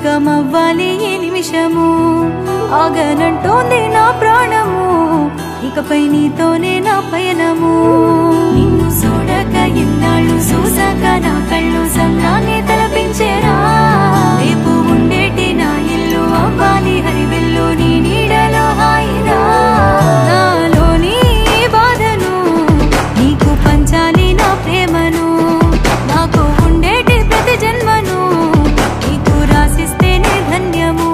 ఏకమవ్వాలి ఈ నిమిషము ఆగనంటోంది నా ప్రాణము ఇకపై నీతోనే నా పయనము నిన్ను చూడక ఎన్నాళ్ళు చూసాక నా కళ్ళు సంద్రాన్ని తలపించేరా రేపు ఉండేటి నా ఇల్లు అవ్వాలి హరివెల్లు నీ నీడలో హాయిరా నాలోని బాధను నీకు పంచాలి నా ప్రేమను నాకు ఉండేటి ప్రతి జన్మను నీకు రాసిస్తేనే ధన్యము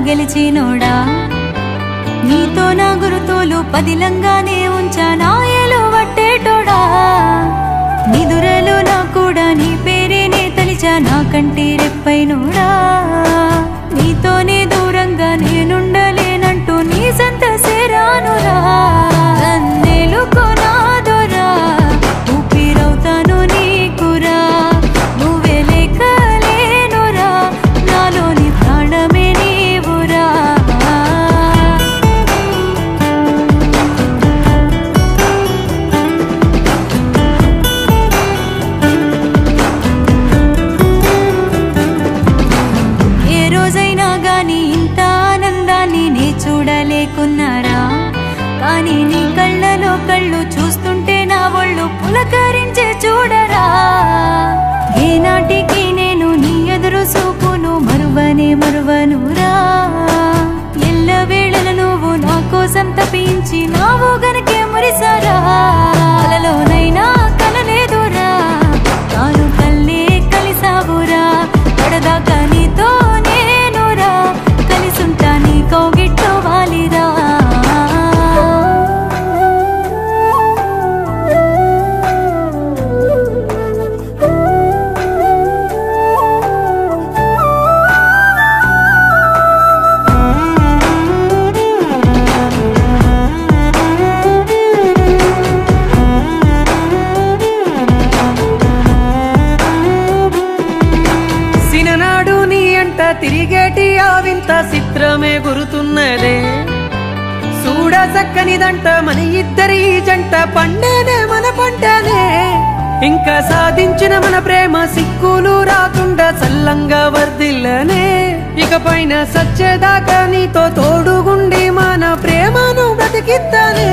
గెలిచినోడా నీతో నా గురుతోలు పదిలంగానే ఉంచా నాయలు వట్టేటోడా నిదురలు నా కూడా నీ పేరేనే తలిచా నా కంటి రెప్పైనోడా నీతోనే దూరంగా నేనుండలేనంటూ నీ సంత సేరానురా నన్నేలుకో నాదోరా ఊపిరవుతాను నీకురా నువ్వే లేకలేనురా నాలోని ప్రాణమే చూడలేకున్నారా కానీ నీ కళ్ళలో కళ్ళు చూస్తుంటే నా ఒళ్ళు పులకరించే చూడరా ఏనాటికి నేను నీ ఎదురు చూపును మరువనురా ఎల్లవేళల నువ్వు నా కోసం తప్పించి నావు గనకే మురిసారా అలలోనైనా కలలేదురా తాను కల్లే కలిసావురా పడదాకా నీతో నేనురా కలిసుంటా నీ కౌగిట్టు వాలిరా తిరిగేటి ఆ వింత చిత్రమే గురుతున్నదే చూడ చక్కనిదంట మన ఇద్దరి జంట పండేనే మన పంటనే ఇంకా సాధించిన మన ప్రేమ సిక్కులు రాకుండా చల్లంగా వర్దిల్లనే ఇకపైన సచ్చేదాకా నీతో తోడుగుండి మన ప్రేమను బ్రతికిద్దనే